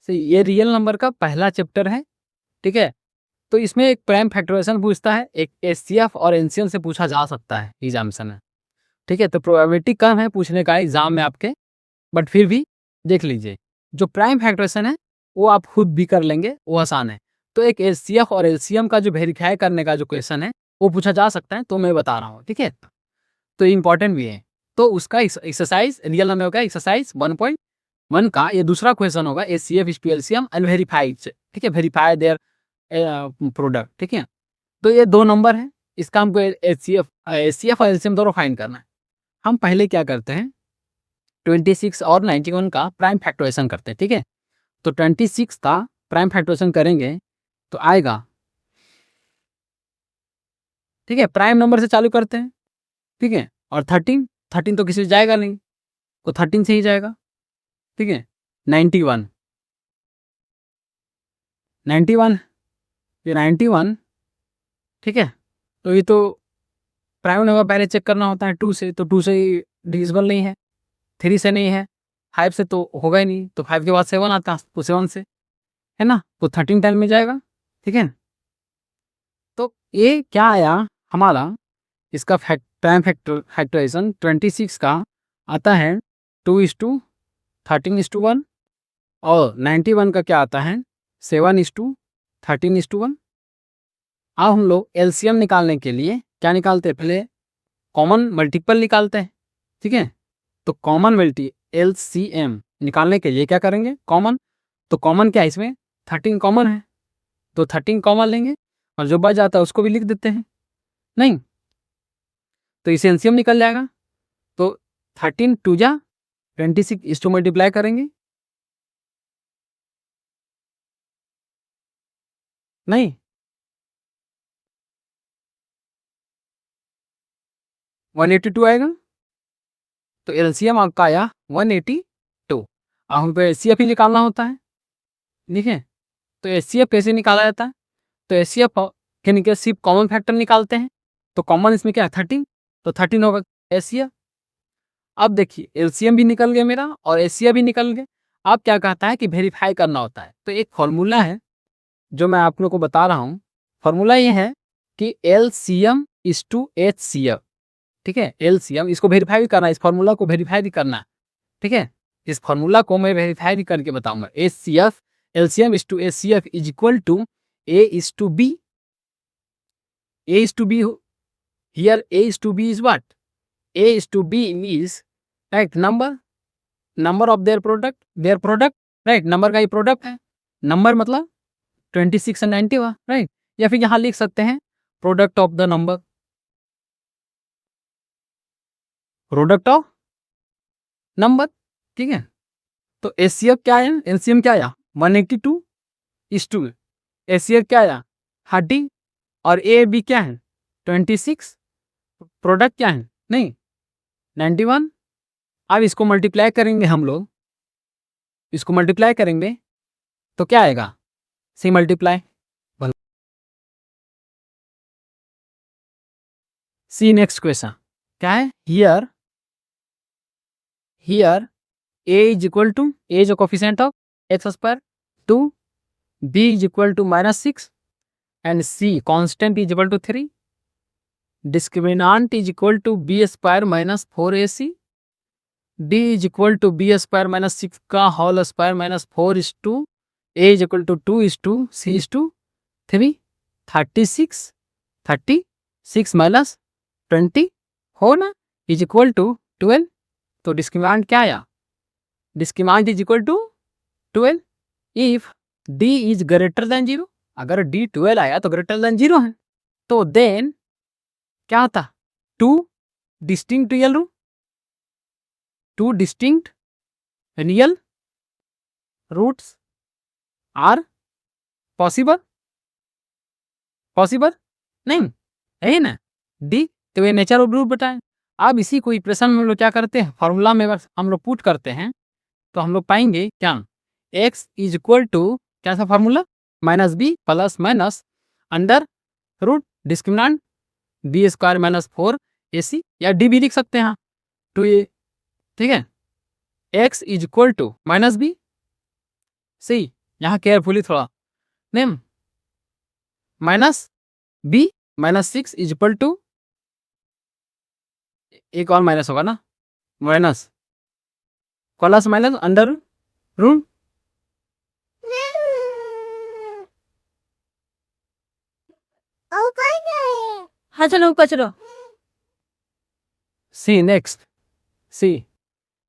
ये real number का पहला चैप्टर है, ठीक है। तो इसमें एक प्राइम फैक्टराइजेशन पूछता है, एक एचसीएफ और एलसीएम से पूछा जा सकता है एग्जामिनेशन में, ठीक है। तो प्रोबेबिलिटी कम है पूछने का एग्जाम में आपके, बट फिर भी देख लीजिए। जो प्राइम फैक्टराइजेशन है वो आप खुद भी कर लेंगे, वो आसान है। तो एक एचसीएफ और एलसीएम का जो वेरीफाई करने का जो क्वेश्चन है वो पूछा जा सकता है, तो मैं बता रहा हूँ, ठीक है। तो इंपॉर्टेंट भी है। तो उसका एक्सरसाइज रियल नंबर का एक्सरसाइज 1.1 का ये दूसरा क्वेश्चन होगा, HCF is to LCM and verified, ठीक है, वेरीफाई देयर प्रोडक्ट, ठीक है। तो ये दो नंबर है, इसका हमको एचसीएफ और एलसीएम दोनों फाइंड करना है। हम पहले क्या करते हैं, 26 और 91 का प्राइम फैक्टराइजेशन करते हैं, ठीक है। तो 26 का प्राइम फैक्टराइजेशन करेंगे तो आएगा, ठीक है। प्राइम नंबर से चालू करते हैं, ठीक है। और 13 तो किसी से जाएगा नहीं, तो 13 से ही जाएगा, ठीक है। 91 ये 91, ठीक है। तो ये तो प्राइम नंबर पहले चेक करना होता है 2 से, तो 2 से ही डिविजिबल नहीं है, 3 से नहीं है, 5 से तो होगा ही नहीं, तो 5 के बाद 7 आता है, तो 7 से है ना, तो 13 10 में जाएगा, ठीक है। तो ये क्या आया हमारा, इसका प्राइम फैक्टराइजेशन 26 का आता है 2:13:1, और 91 का क्या आता है 7:13:1। अब हम लोग एलसीएम निकालने के लिए क्या निकालते हैं, पहले कॉमन मल्टीपल निकालते हैं, ठीक है। तो कॉमन मल्टी एलसीएम निकालने के लिए क्या करेंगे, कॉमन, तो कॉमन क्या है इसमें 13 कॉमन है, तो 13 कॉमन लेंगे, और जो बच जाता है उसको भी लिख देते हैं, नहीं तो इसे एलसीएम निकल जाएगा। तो 13 2 जा 26, इसको मल्टीप्लाई करेंगे, नहीं 182 आएगा। तो एलसीएम आपका आया 182। अब हमको एचसीएफ ही निकालना होता है, ठीक है। तो एचसीएफ कैसे निकाला जाता है, तो एचसीएफ के निकल सिर्फ कॉमन फैक्टर निकालते हैं, तो कॉमन इसमें क्या है 13, तो 13 होगा एचसीएफ। अब देखिए एलसीएम भी निकल गया मेरा और एचसीएफ भी निकल गया। अब क्या कहता है कि वेरीफाई करना होता है, तो एक फॉर्मूला है जो मैं आप लोग को बता रहा हूँ। फॉर्मूला ये है कि एलसीएम इज टू एचसीएफ, ठीक है। एलसीएम इसको वेरीफाई भी करना है, इस फॉर्मूला को वेरीफाई भी करना है, ठीक है। इस फॉर्मूला को मैं वेरीफाई भी करके बताऊंगा। HCF LCM is to HCF is equal to A is to B, A is to B here, A is to B is what, A is to B is right number of their product, right, number का ही product है, number मतलब 26 और 90 हुआ, right. या फिर यहाँ लिख सकते हैं product of the number, product of number, ठीक है। तो एचसीएफ क्या है, एलसीएम क्या आया 182 इज टू एचसीएफ क्या आया 30, और ए बी क्या है 26, प्रोडक्ट क्या है नहीं 91। अब इसको मल्टीप्लाई करेंगे हम लोग, इसको मल्टीप्लाई करेंगे तो क्या आएगा, सी मल्टीप्लाई, सी नेक्स्ट क्वेश्चन क्या है, here a is equal to a is a coefficient of x square 2, b is equal to -6 and c constant is equal to 3, discriminant is equal to b square minus 4ac, d is equal to b square minus 6 का whole square minus 4 is to a is equal to 2 is to c is to 3, 36 minus 20 हो ना is equal to 12। तो discriminant क्या आया, discriminant is equal to 12 if d is greater than 0। अगर d 12 आया तो greater than 0 है, तो देन क्या होता, two distinct real roots are possible नहीं है ना d, तो ये नेचर ऑफ रूट बताएं। अब इसी को इक्वेशन में हम लोग क्या करते हैं, फॉर्मूला में हम लोग पुट करते हैं, तो हम लोग पाएंगे क्या, x इज इक्वल टू क्या था formula, minus B plus minus under root discriminant B square minus 4 AC, या डी भी लिख सकते हैं टू ए, ठीक है। x is equal to minus B. See यहाँ केयरफुली थोड़ा name minus B minus 6 is equal to, एक और माइनस होगा ना, minus plus minus under root हाँ चलो ऊपर चलो। See next C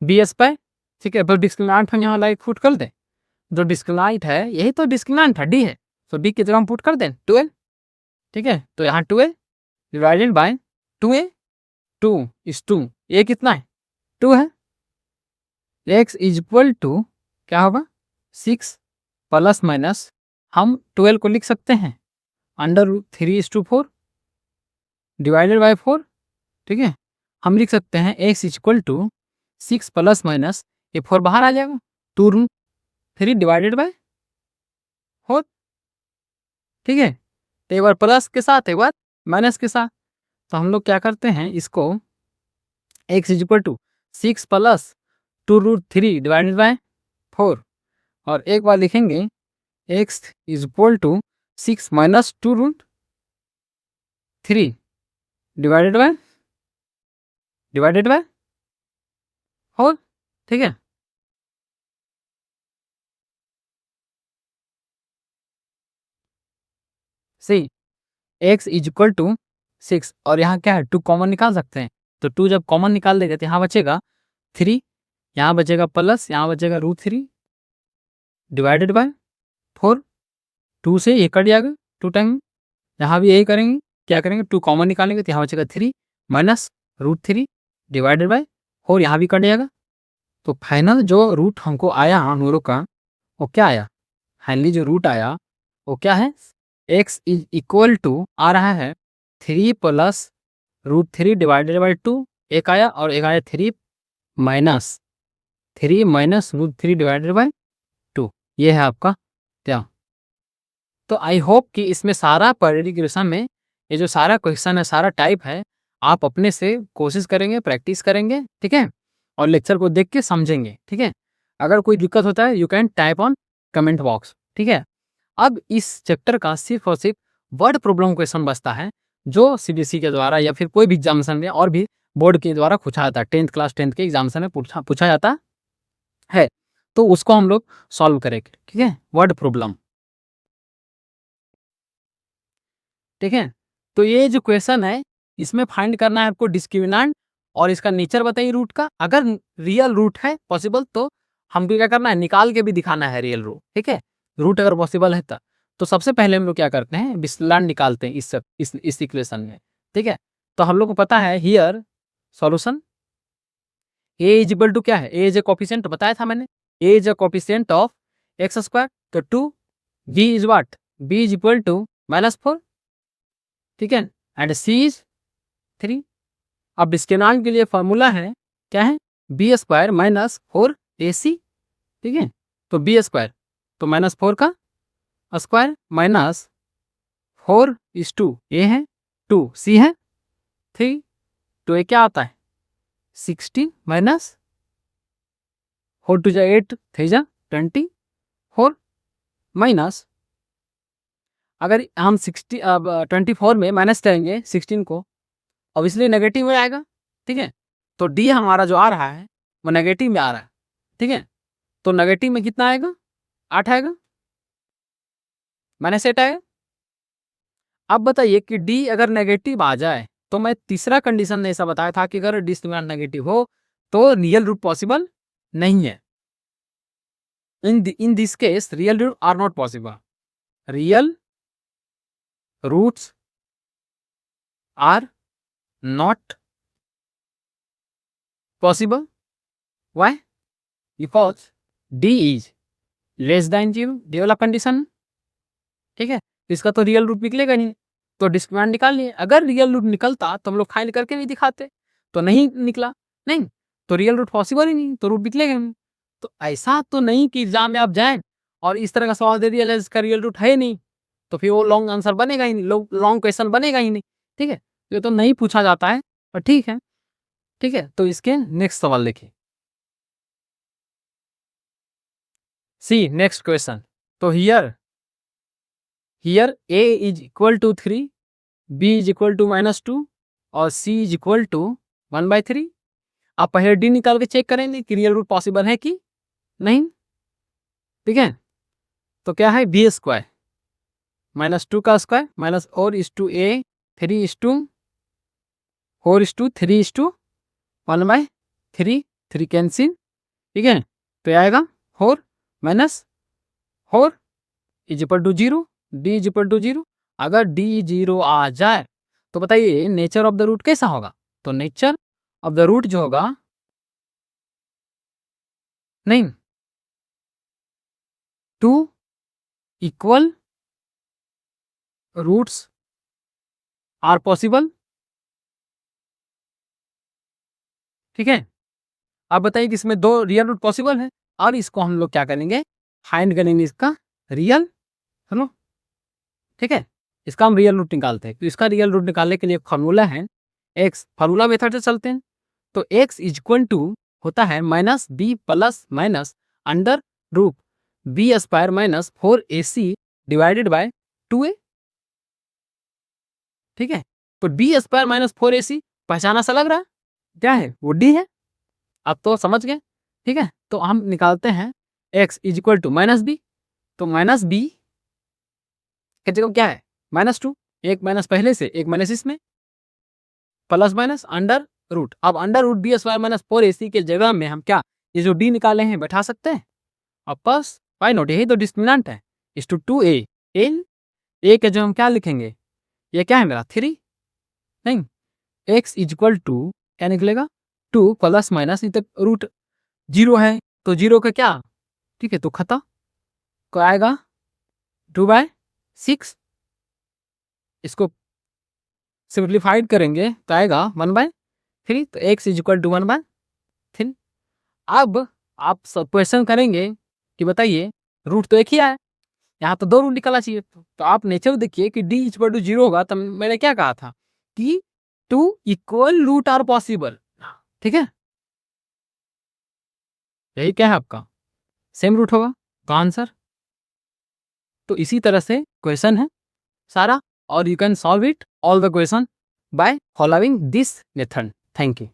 B S पे, ठीक है। डिस्क्रिमिनेंट हम यहाँ लाइक पुट कर दें, जो डिस्क्रिमिनेंट है यही तो डिस्क्रिमिनेंट है डी है, तो डी की जगह हम पुट कर दें 12, ठीक है। तो यहाँ 12 डिवाइडेड बाय 2a, 2 इज 2, ये कितना है 2 है। x इज इक्वल टू क्या होगा 6 प्लस माइनस हम 12 को लिख सकते हैं under root 3 is to 4 divided by 4, ठीक है। हम लिख सकते हैं x is equal to 6 plus minus ये 4 बाहर आ जाएगा 2 रूट 3 डिवाइडेड बाय 4, ठीक है। तो एक बार प्लस के साथ एक बार माइनस के साथ, तो हम लोग क्या करते हैं इसको x is equal to 6 plus 2 root 3 divided by 4, और एक बार लिखेंगे x is equal to 6 minus 2 root 3 divided by 4, ठीक है। See x is equal to 6, और यहाँ क्या है 2 कॉमन निकाल सकते हैं, तो 2 जब कॉमन निकाल देंगे तो यहाँ बचेगा 3, यहाँ बचेगा प्लस, यहाँ बचेगा रूट 3 डिवाइडेड बाय 4, 2 से ये कट जाएगा 2 टाइम, यहाँ भी यही करेंगे, क्या करेंगे 2 कॉमन निकालेंगे तो यहाँ बचेगा 3 माइनस रूट 3 डिवाइडेड बाय 4, यहाँ भी कट जाएगा। तो फाइनल जो रूट हमको आया हम लोगों का वो क्या आया, फाइनली जो रूट आया वो क्या है x इज इक्वल टू आ रहा है 3 प्लस रूट 3 डिवाइडेड बाई 2, एक आया, और एक आया 3 माइनस रूट 3 डिवाइडेड बाई 2, ये है आपका क्या। तो आई होप कि इसमें सारा प्रेडिक्शन में ये जो सारा क्वेश्चन है सारा टाइप है आप अपने से कोशिश करेंगे, प्रैक्टिस करेंगे, ठीक है, और लेक्चर को देख के समझेंगे, ठीक है। अगर कोई दिक्कत होता है you can type on comment box, ठीक है। अब इस चैप्टर का सिर्फ और सिर्फ वर्ड प्रॉब्लम क्वेश्चन बचता है जो सीबीएसई के द्वारा या फिर कोई भी एग्जामिनेशन में और भी बोर्ड के द्वारा पूछा जाता है, 10th क्लास 10th के एग्जामिनेशन में पूछा जाता है, तो उसको हम लोग सॉल्व करेंगे, ठीक है, वर्ड प्रॉब्लम, ठीक है। तो ये जो क्वेश्चन है इसमें फाइंड करना है आपको डिस्क्रिमिनेंट और इसका नेचर बताइए रूट का। अगर रियल रूट है पॉसिबल तो हमको क्या करना है निकाल के भी दिखाना है रियल रूट, ठीक है। रूट अगर पॉसिबल है तो सबसे पहले हम लोग क्या करते हैं विस्तार निकालते हैं इस इक्वेशन में, ठीक है। तो हम लोग को पता है here solution a is equal to क्या है, a इज ए कोफिशिएंट बताया था मैंने, a is a coefficient of x square, तो 2 b is what, b is equal to -4, ठीक है, एंड c इज 3। अब डिस्क्रिमिनेंट के लिए फॉर्मूला है क्या है बी स्क्वायर माइनस 4ac, ठीक है। तो बी स्क्वायर तो -4 का स्क्वायर माइनस 4 इज 2 ए है 2 सी है 3, तो ये क्या आता है 16 माइनस 4 टू जा 8 3 जा 24 माइनस, अगर हम 24 में माइनस करेंगे 16 को ऑब्वियसली नेगेटिव में आएगा, ठीक है। तो डी हमारा जो आ रहा है वो नेगेटिव में आ रहा है, ठीक है। तो नेगेटिव में कितना आएगा 8 आएगा, -8 आएगा। अब बताइए कि डी अगर नेगेटिव आ जाए तो मैं तीसरा कंडीशन ने ऐसा बताया था कि अगर डिस्क्रिमिनेंट नेगेटिव हो तो रियल रूट पॉसिबल नहीं है। In this case real root are not possible, real roots are not possible. Why? Because d is less than 0, ये वाला कंडीशन, ठीक है। इसका तो रियल रूट निकलेगा नहीं, तो डिस्क्रिमिनेंट निकाल लिए। अगर रियल रूट निकलता तो हम लोग फाइंड करके भी दिखाते, तो नहीं निकला, नहीं तो रियल रूट पॉसिबल ही नहीं, तो रूट निकलेगा नहीं। तो ऐसा तो नहीं कि एग्जाम में आप जाए और इस तरह का सवाल दे दिया जाए जिसका रियल रूट है नहीं, तो फिर वो लॉन्ग आंसर बनेगा ही नहीं, लॉन्ग क्वेश्चन बनेगा ही नहीं, ठीक है। ये तो नहीं पूछा जाता है और ठीक है, ठीक है। तो इसके नेक्स्ट सवाल देखिए, सी नेक्स्ट क्वेश्चन। तो here a is equal to 3, b is equal to -2 और c इज इक्वल टू 1/3। आप पहले d निकाल के चेक करेंगे कि रियल रूट पॉसिबल है कि नहीं। ठीक है, तो क्या है b स्क्वायर -2 का स्क्वायर माइनस और is to a 3 is to 4 is to 3 is to 1/3, 3 cancel. ठीक है, तो आएगा 4 minus 4 is equal to 0, d is equal to 0। अगर d 0 आ जाए तो बताइए नेचर ऑफ द रूट कैसा होगा। तो नेचर ऑफ द रूट जो होगा, नहीं 2 इक्वल रूट्स आर पॉसिबल। ठीक है, आप बताइए कि इसमें 2 रियल रूट पॉसिबल है और इसको हम लोग क्या करेंगे, फाइंड करेंगे इसका रियल। चलो ठीक है, इसका हम रियल रूट निकालते हैं। तो इसका रियल रूट निकालने के लिए फार्मूला है x, फार्मूला मेथड से चलते हैं। तो x इज इक्वल टू होता है minus B plus minus under root B square minus 4ac divided by 2a। ठीक है, तो बी स्क्वायर माइनस 4ac पहचाना सा लग रहा है, क्या है वो d है। अब तो समझ गए। ठीक है, तो हम निकालते हैं x is equal to minus B. तो माइनस बी की जगह क्या है -2, एक माइनस पहले से एक माइनस इसमें प्लस माइनस अंडर रूट। अब under root B square minus 4ac के जगह में हम क्या ये जो d निकाले हैं बैठा सकते हैं। अब बस वाई नॉट, यही तो डिस्क्रिमिनेंट है इस टू 2a। a के जो हम क्या लिखेंगे, ये क्या है मेरा 3, नहीं x इज इक्वल टू क्या निकलेगा 2 प्लस माइनस तक रूट 0 है तो 0 का क्या, ठीक है तो खत्म को आएगा 2/6। इसको सिंप्लीफाइड करेंगे तो आएगा 1/3। तो x इज इक्वल टू 1/3। अब आप सब क्वेश्चन करेंगे कि बताइए रूट तो एक ही आया, यहाँ तो 2 रूट निकलना चाहिए। तो आप नेचर देखिए कि d इक्वल टू 0 होगा। तो मैंने क्या कहा था कि 2 इक्वल रूट आर पॉसिबल। ठीक है, यही क्या है आपका सेम रूट होगा तो आंसर। तो इसी तरह से क्वेश्चन है सारा, और you can solve it all the question by following this method. Thank you.